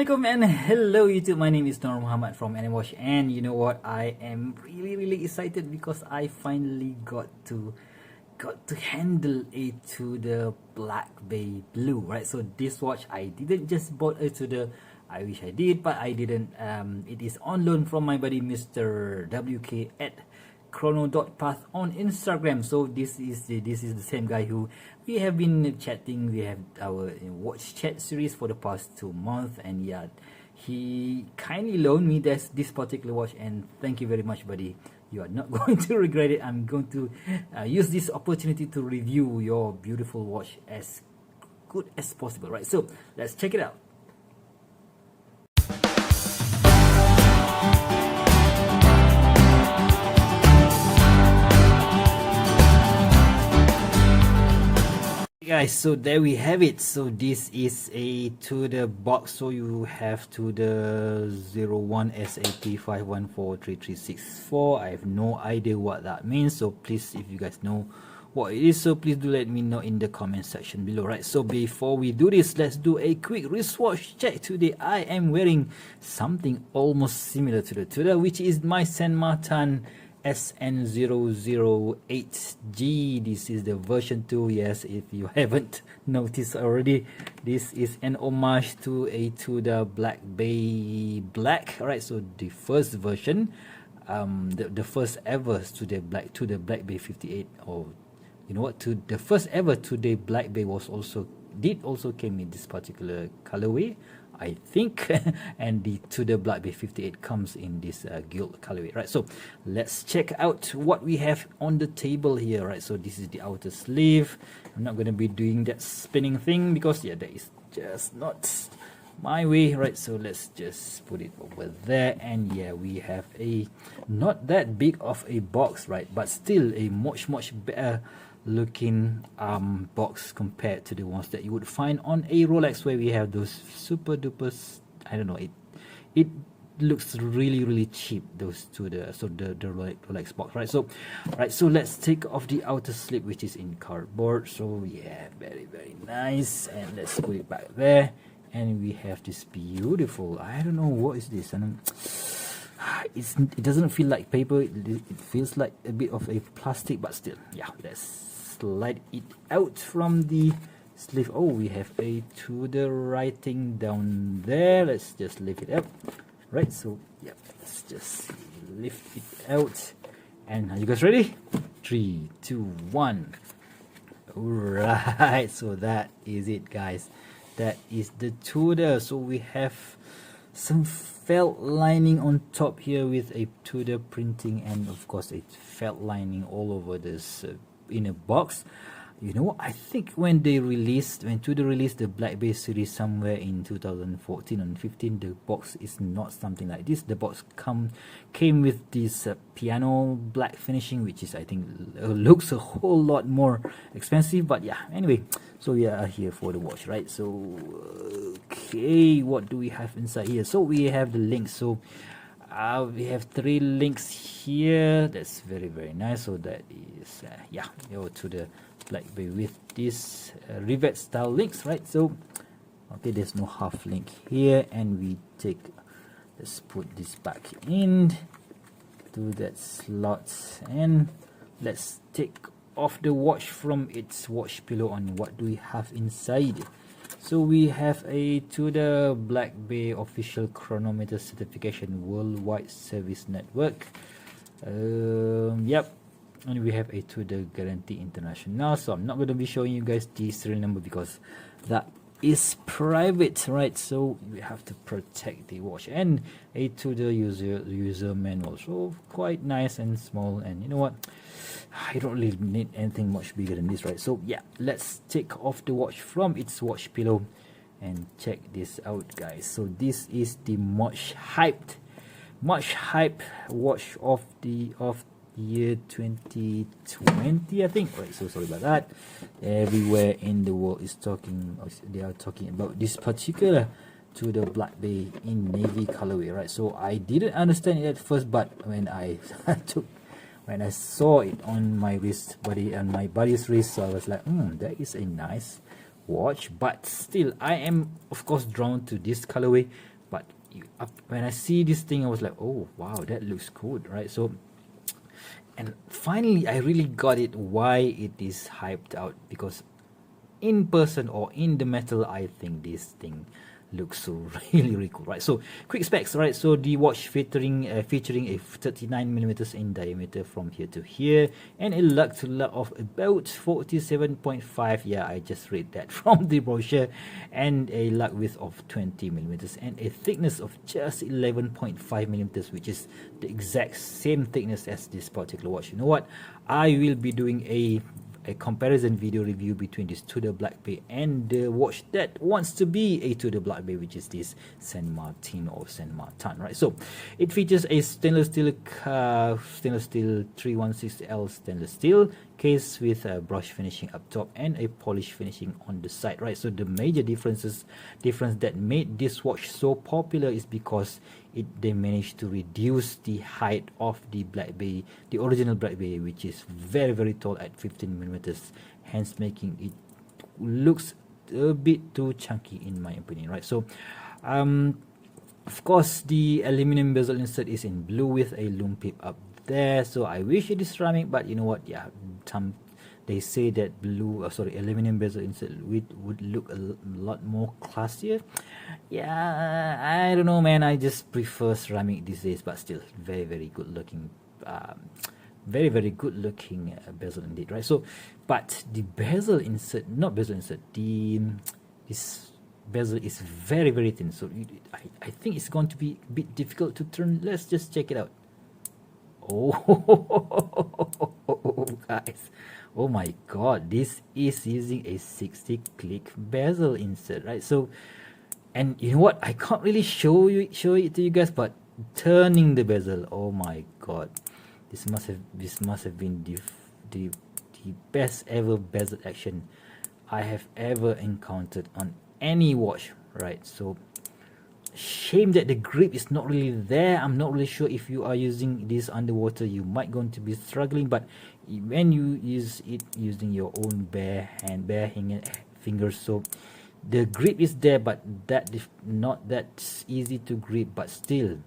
Assalamualaikum and hello YouTube. My name is Nur Muhammad from Animash, and you know what? I am really excited because I finally got to handle a Tudor Black Bay Blue, right? So this watch I didn't just bought a Tudor. I wish I did, but I didn't. It is on loan from my buddy Mr. WK at chrono.path on Instagram. So this is the same guy who we have been chatting. We have our watch chat series for the past 2 months, and yeah, he kindly loaned me this particular watch, and thank you very much, buddy. You are not going to regret it. I'm going to use this opportunity to review your beautiful watch as good as possible, right? So let's check it out. Guys, so there we have it. So this is a Tudor box. So you have Tudor 01 SAP 5143364. I have no idea what that means, so please, if you guys know what it is, so please do let me know in the comment section below, right? So before we do this, let's do a quick wristwatch check. Today I am wearing something almost similar to the Tudor, which is my Saint Martin SN008G. This is the version 2. Yes, if you haven't noticed already, this is an homage to a Tudor Black Bay Black. Alright, so the first version, the first ever Tudor Black Bay 58, or you know what, the first ever Tudor Black Bay was also came in this particular colorway, I think, and the Tudor Black Bay 58 comes in this gilt colorway, right? So let's check out what we have on the table here, right? So this is the outer sleeve. I'm not going to be doing that spinning thing because yeah, that is just not my way, right? So let's just put it over there, and yeah, we have a not that big of a box, right? But still a much better looking box compared to the ones that you would find on a Rolex, where we have those super duper, I don't know, it looks really cheap, those to the Rolex box, right? So let's take off the outer slip, which is in cardboard. So yeah, very nice, and let's put it back there, and we have this beautiful, I don't know what is this, and it doesn't feel like paper, it feels like a bit of a plastic, but still, yeah, let's slide it out from the sleeve. Oh, we have a Tudor writing down there. Let's just lift it up, right? So yeah, let's just lift it out, and are you guys ready? 3, 2, 1. All right, so that is it, guys. That is the Tudor. So we have some felt lining on top here with a Tudor printing, and of course a felt lining all over this inner box. You know, I think when Tudor released the Black Bay series somewhere in 2014 and 15, the box is not something like this. The box came with this piano black finishing, which is, I think, looks a whole lot more expensive, but yeah, anyway, so we are here for the watch, right? So okay, what do we have inside here? So we have the links. So we have 3 links here. That's very nice. So that is yeah, to the Black Bay with this rivet style links, right? So okay, there's no half link here, and let's put this back in to that slot, and let's take off the watch from its watch pillow. On what do we have inside? So we have a Tudor Black Bay official chronometer certification, worldwide service network. Yep, and we have a Tudor guarantee international. So I'm not going to be showing you guys the serial number because that is private, right? So we have to protect the watch, and a Tudor user manual. So quite nice and small, and you know what, I don't really need anything much bigger than this, right? So yeah, let's take off the watch from its watch pillow and check this out, guys. So this is the much hyped watch of the year 2020, I think, right? So sorry about that. Everywhere in the world is they are talking about this particular Tudor Black Bay in navy colorway, right? So I didn't understand it at first, but when I saw it on my wrist, my buddy's wrist, so I was like, that is a nice watch, but still I am of course drawn to this colorway. But when I see this thing, I was like, oh wow, that looks good, right? So, and finally I really got it why it is hyped out, because in person or in the metal, I think this thing looks so really cool, right? So quick specs, right? So the watch featuring a 39 millimeters in diameter from here to here, and a lug to lug of about 47.5. Yeah, I just read that from the brochure, and a lug width of 20 millimeters and a thickness of just 11.5 millimeters, which is the exact same thickness as this particular watch. You know what? I will be doing a comparison video review between this Tudor Black Bay and the watch that wants to be a Tudor Black Bay, which is this Saint Martin or Saint Martin, right? So it features a stainless steel 316L stainless steel case with a brush finishing up top and a polish finishing on the side, right? So the major difference that made this watch so popular is because they managed to reduce the height of the Black Bay, the original Black Bay, which is very tall at 15 millimeters, hence making it looks a bit too chunky in my opinion, right? So of course the aluminum bezel insert is in blue with a lume pip up there, so I wish it is ceramic, but you know what, yeah, they say that aluminum bezel insert would look a lot more classier. Yeah, I don't know, man. I just prefer ceramic these days, but still very good looking. Very good looking bezel indeed, right? So, but the bezel insert, not bezel insert, this bezel is very thin. So I think it's going to be a bit difficult to turn. Let's just check it out. Oh, guys. Oh my god, this is using a 60 click bezel insert, right? So, and you know what, I can't really show it to you guys, but turning the bezel, oh my god, this must have been the best ever bezel action I have ever encountered on any watch, right? So shame that the grip is not really there. I'm not really sure if you are using this underwater, you might going to be struggling, but when you use it using your own bare fingers, so the grip is there, but that is not that easy to grip, but still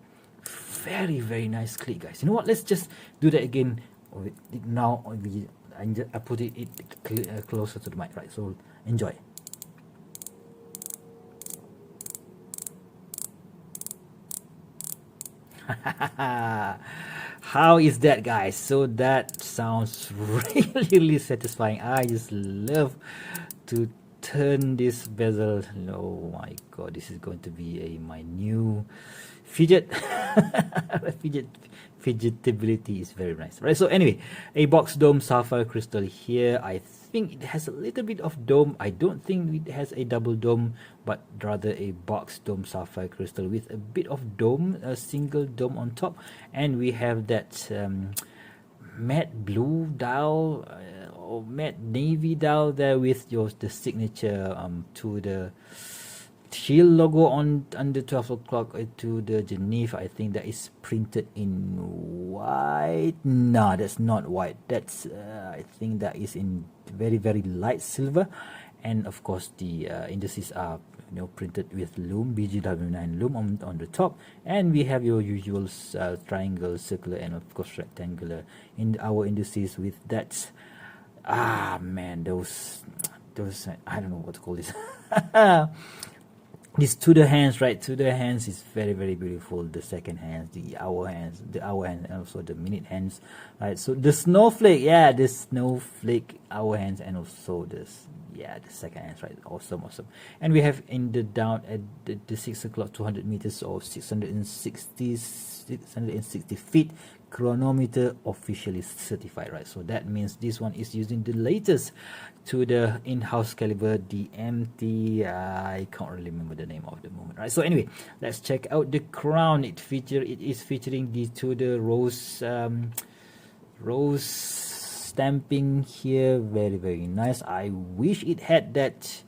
very nice click, guys. You know what, let's just do that again. Now I put it closer to the mic, right? So enjoy. How is that, guys? So that sounds really satisfying. I just love to turn this bezel. Oh my god, this is going to be my new fidget. Fidgetability is very nice, right? So anyway, a box dome sapphire crystal here. I think it has a little bit of dome. I don't think it has a double dome, but rather a box dome sapphire crystal with a bit of dome, a single dome on top. And we have that matte blue dial or matte navy dial there with the signature to the shield logo on the 12 o'clock to the Genève. I think that is printed in white. No, that's not white. That's I think that is in very light silver, and of course the indices are printed with lume, BGW9 lume on the top, and we have your usual triangle, circular, and of course rectangular in our indices with that. Those I don't know what to call this. These Tudor hands, right? Tudor hands is very beautiful. The second hands, the hour hands, and also the minute hands, right? So the snowflake, the snowflake hour hands, and also the second hands, right? Awesome. And we have in the down at the 6 o'clock 200 meters or 660 feet chronometer officially certified, right? So that means this one is using the latest to the in-house caliber, the MT. I can't really remember the name of the moment, right? So anyway, let's check out the crown. It is featuring the Tudor rose stamping here. Very nice. I wish it had that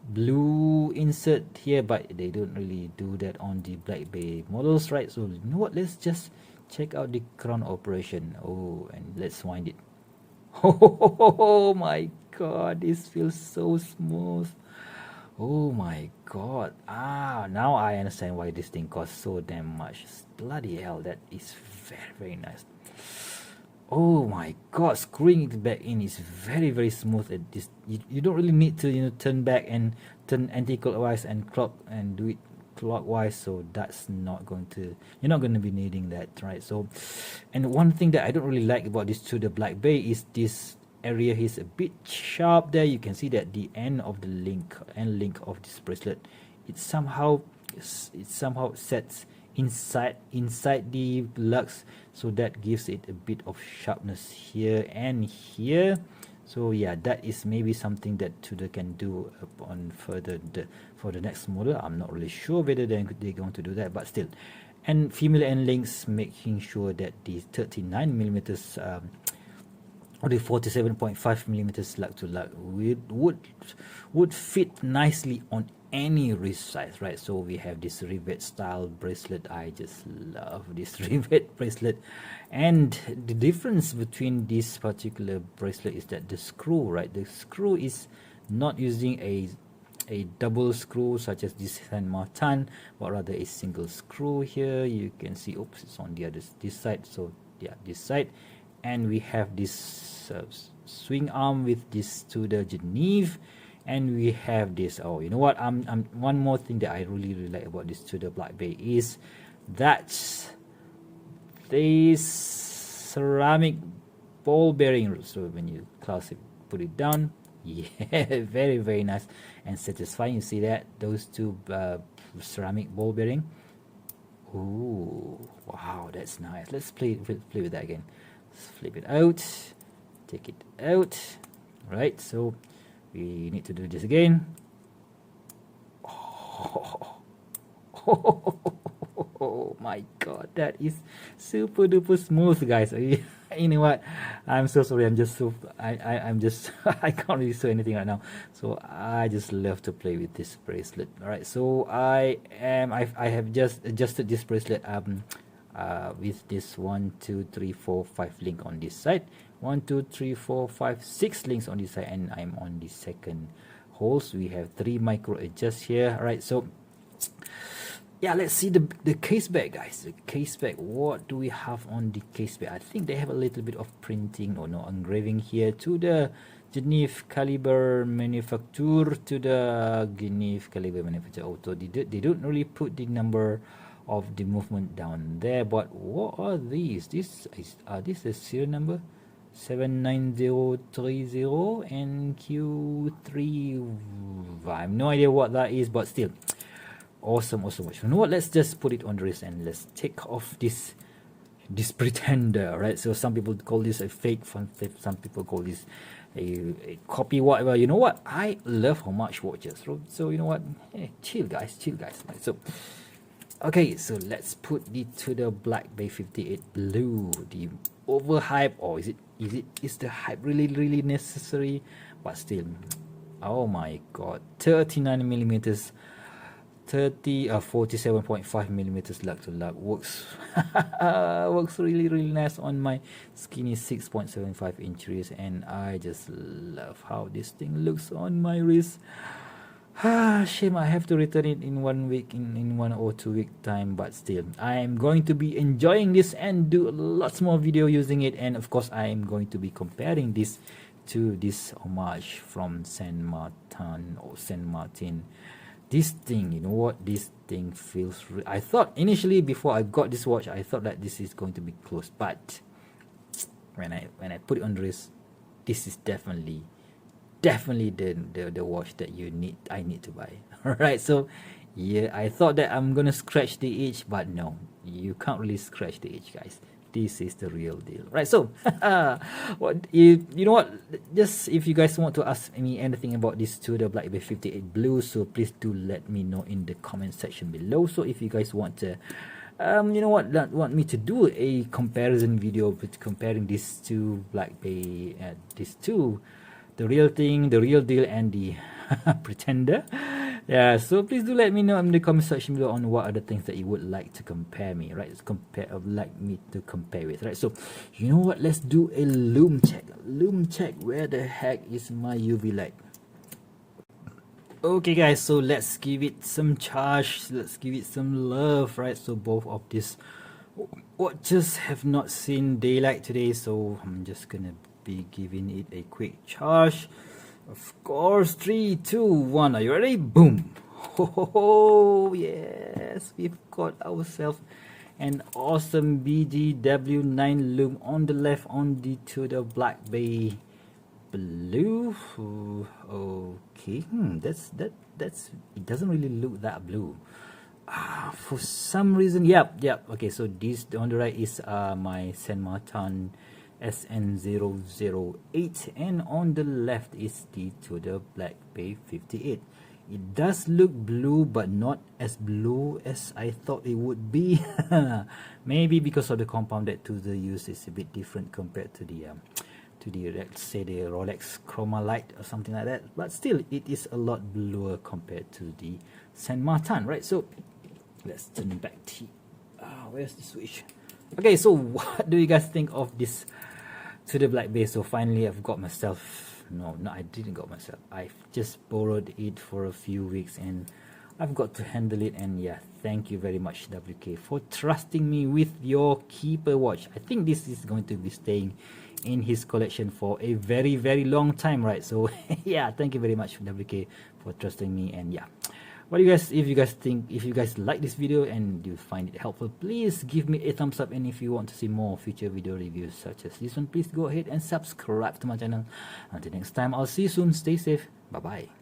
blue insert here, but they don't really do that on the Black Bay models, right? So you know what, let's just check out the crown operation. Oh, and let's wind it. Oh my god, this feels so smooth. Oh my god. Now I understand why this thing costs so damn much. Bloody hell, that is very, very nice. Oh my god, screwing it back in is very, very smooth. You don't really need to turn back and turn anti-clockwise and clock and do it clockwise, so that's not going to, you're not going to be needing that, right? So, and one thing that I don't really like about this Tudor Black Bay is this area is a bit sharp there. You can see that the end of the link of this bracelet, it somehow sets inside the lugs, so that gives it a bit of sharpness here and here. So yeah, that is maybe something that Tudor can do upon further for the next model. I'm not really sure whether they're going to do that, but still. And female end links, making sure that the 39 millimeters or the 47.5 millimeters lug to lug would fit nicely on any wrist size, right? So we have this rivet style bracelet. I just love this rivet bracelet, and the difference between this particular bracelet is that the screw, right? The screw is not using a double screw such as this Saint Martin, but rather a single screw here. You can see, oops, it's on the other this side. So yeah, this side, and we have this swing arm with this Tudor Geneve. And we have this, oh, you know what, one more thing that I really like about this Tudor Black Bay is that this ceramic ball bearing. So when you put it down, yeah, very, very nice and satisfying. You see that, those two ceramic ball bearing. Ooh, wow, that's nice. Let's play with that again. Let's flip it out, take it out, right? So we need to do this again. Oh my god, that is super duper smooth, guys. You know what, I'm so sorry, I'm just I can't really say anything right now. So I just love to play with this bracelet. All right, so I have just adjusted this bracelet with this 1 2 3 4 5 link on this side, 1 2 3 4 5 6 links on this side, and I'm on the second holes. We have 3 micro adjusts here. All right, so yeah, let's see the case back, guys. The case back, what do we have on the case back? I think they have a little bit of printing or no engraving here to the Geneve Caliber Manufacture, to the Geneve Caliber Manufacture Auto. They don't really put the number of the movement down there, but what are these? Are this the serial number? 79030 and Q3. I have no idea what that is, but still awesome. You know what, let's just put it on the wrist and let's take off this pretender, right? So some people call this a fake, some people call this a copy, whatever. You know what, I love how much watches, so you know what, chill guys, right? So okay, so let's put the Tudor Black Bay 58 Blue, the overhype, or is the hype really necessary? But still, oh my god, 39 millimeters, 47.5 millimeters lug to lug works works really nice on my skinny 6.75 inch wrist, and I just love how this thing looks on my wrist. Shame I have to return it in 1 week, in 1 or 2 week time, but still I am going to be enjoying this and do lots more video using it. And of course I am going to be comparing this to this homage from Saint Martin. This thing, you know what, this thing feels I thought initially, before I got this watch, I thought that this is going to be close, but when I put it on the wrist, this is definitely the watch that I need to buy. All right, so yeah, I thought that I'm gonna scratch the edge, but no, you can't really scratch the edge, guys. This is the real deal, right? So what you know what, just if you guys want to ask me anything about this Tudor Black Bay 58 Blue, so please do let me know in the comment section below. So if you guys want to you know what, want me to do a comparison video with comparing these two Black Bay, these two, the real thing, the real deal, and the pretender, yeah, so please do let me know in the comment section below on what are the things that you would like to compare me, right? Like me to compare with, right? So you know what, let's do a lume check. Where the heck is my UV light? Okay guys, so let's give it some charge, let's give it some love, right? So both of these watches have not seen daylight today, so I'm just gonna be giving it a quick charge. Of course, 3 2 1, are you ready? Boom. Oh yes, we've got ourselves an awesome BGW9 loom on the left on the Tudor Black Bay blue. Okay, that's it doesn't really look that blue. For some reason, yep. Okay, so this on the right is my Saint Martin SN008, and on the left is the Tudor Black Bay 58. It does look blue, but not as blue as I thought it would be. Maybe because of the compound that Tudor use is a bit different compared to the let's say the Rolex Chroma Light or something like that. But still, it is a lot bluer compared to the Saint Martin, right? So let's turn back to where's the switch? Okay, so what do you guys think of this Tudor Black Bay? So finally, I've got myself. No, I didn't got myself. I've just borrowed it for a few weeks and I've got to handle it. And yeah, thank you very much, WK, for trusting me with your keeper watch. I think this is going to be staying in his collection for a very, very long time, right? So yeah, thank you very much, WK, for trusting me. And yeah, what do you guys, if you guys like this video and you find it helpful, please give me a thumbs up. And if you want to see more future video reviews such as this one, please go ahead and subscribe to my channel. Until next time, I'll see you soon. Stay safe. Bye bye.